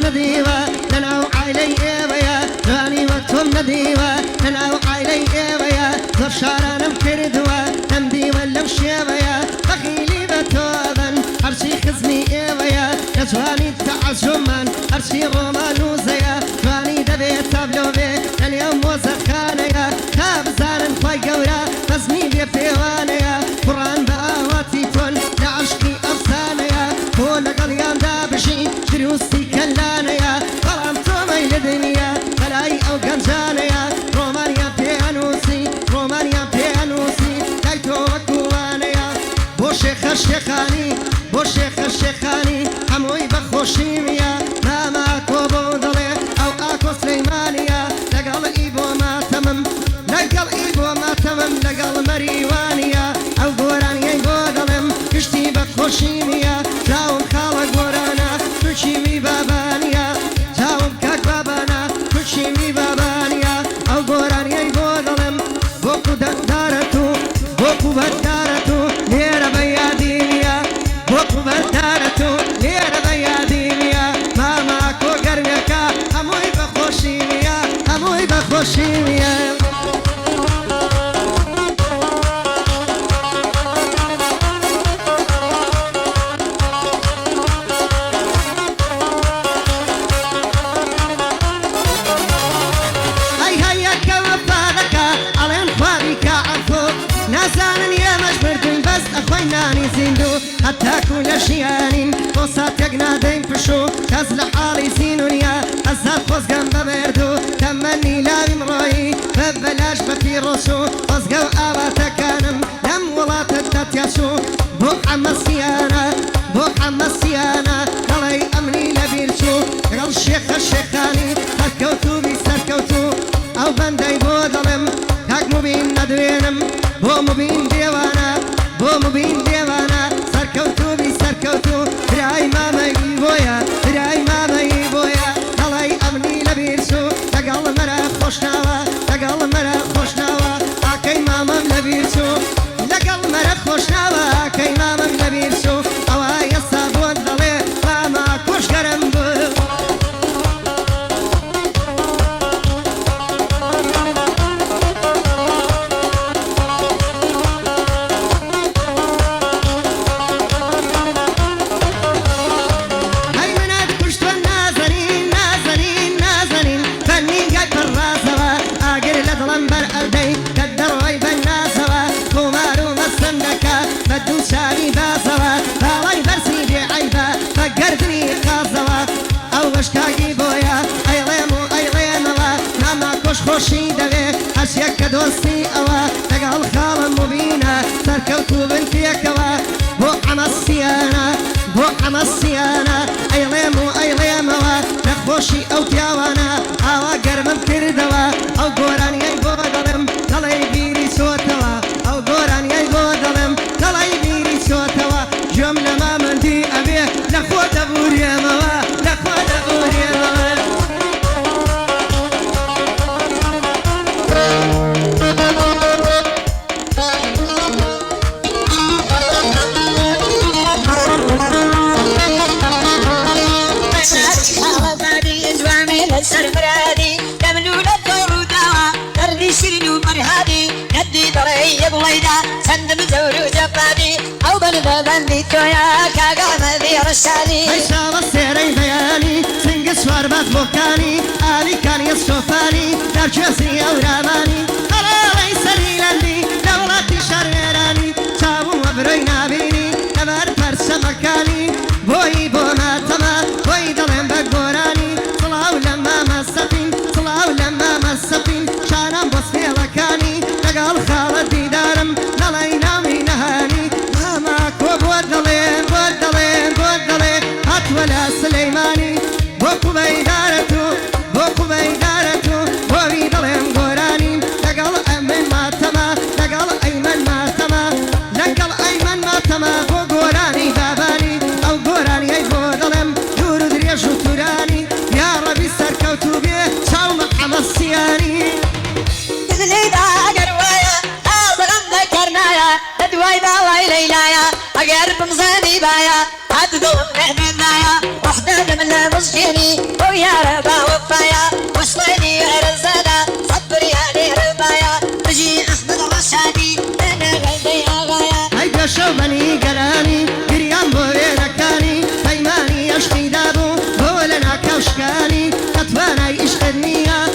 نديوة لنا وعلي ويا ثاني وقتهم نديوة لنا وعلي ويا زر شارنا مكردوة تمدي ولا مشيوة بخيلي بتوبا أرشي خزمي ويا يجواني تعزمان أرشي رومان وزيا جواني دبي تابلو بي اليوم وزخانيا تابزان خوي قورا بزمي بي فيوانيا قرآن بآواتي تون لعشقي أفسانيا كل قليان دابشي شروسي كلانيا غرامتو ميل دنيا بلاي أو قنجانيا رومانيا بيانوسي رومانيا بيانوسي دايتو وكوانيا بو شيخ الشيخاني بو شيخ الشيخاني هموي بخوشي ميا ماما كوبو ضلي أو أكو سليمانيا لقل إيبو ما تمم لقل إيبو ما تمم لقل مريوانيا أو قورانيا إيبو ضلم كشتي بخوشي ميا جاوم خالق قورانا كلشي مي بابانيا جاوم كاك بابانا كلشي مي بابانيا أو قورانيا إيبو ضلم بوكو دارتو بوكو بدارتو ليرا بيادينيا بوكو بدارتو ليرا بيادينيا ماما كو قرميكا هموي بخوشي ميا هموي بخوشي ميا ناني زندو حتى كل شيانين وصات يقنا دين فشو كازل حالي سينونيا أزهر فوزقان ببردو تمني لا بمرأي ببلاش بفي رسو فوزقو آباتا كانم دم ولا تتتياسو بو حما السيانة بو حما السيانة دلي أمني لبيرشو قال الشيخ الشيخاني سركوتو بي سركوتو أو بندي بو ظلم كاك مبين ندوينم بو مبين ديوانا بو مبين ديوانا سركوتو بي سركوتو براي ماما يبويا براي ماما يبويا دلي أمني لبيرسو تقل مرا خوشناوا تقل مرا خوشناوا أكي ماما لبيرسو لقل مرا خوشناوا أكي ماما لبيرسو أوا يصابو الدلي ماما كوش قرم بو شاري بازوا باوي برسي بعيبا فقرتني خازوا او وشكاقي بويا ايليموا ناما كوش خوشي دوي اشيك دوستي اوا تقال خالا مبينة سركوتو بنتيكوا بو عما السيانة ايليموا نخوشي او تياوانا اوا قرمم كردوا او قوراني ايبو ظلم دلي بيري سوتوا او قوراني ايبو ظلم دلي بيري سوتوا جملة ما مندي أبيه لخوة بوريا موا لخوة بوريا موا السرمرادي تملول الدور دوا تردي شرنو مرهادي ندي دري بليدا سندم زورو جبادي او بلد بندي تويا كاغا مذي رشادي عيشا والسيري بياني سنقس واربات بوكاني آلي كان يصوفاني درجوسي او راماني أرالي سليلاندي دولاتي شريراني تاو وبروي نابيني نبار فرس مكاني بوي بوما تما بوي دلم بقوراني طلعوا لما مسفين طلعوا لما مسفين شانم بصفي لكاني تقال خالد ديدارم نلينا من هاني ماما كوب ودلين ودلين ودلين هات ولا سليماني بوكو بيدارتو بوكو بيدارتو بوي دلين قوراني تقال أمن ما تما تقال أيمن ما تما لقال أيمن ما تما بو قوراني باباني أو قوراني أي بودلم دورو دريشو توراني يا ربي سركوتو بيه شاو محمد السياني تزليدا قروايا أصغم ذكرنايا أدوايدا ويليلايا أقرب مصاني بايا أدقو من نايا وحدة من المسجيني بني قلاني قريان بوينكاني فيماني اشتي دابو بولنا كوشكاني كتوانا يشقدنيا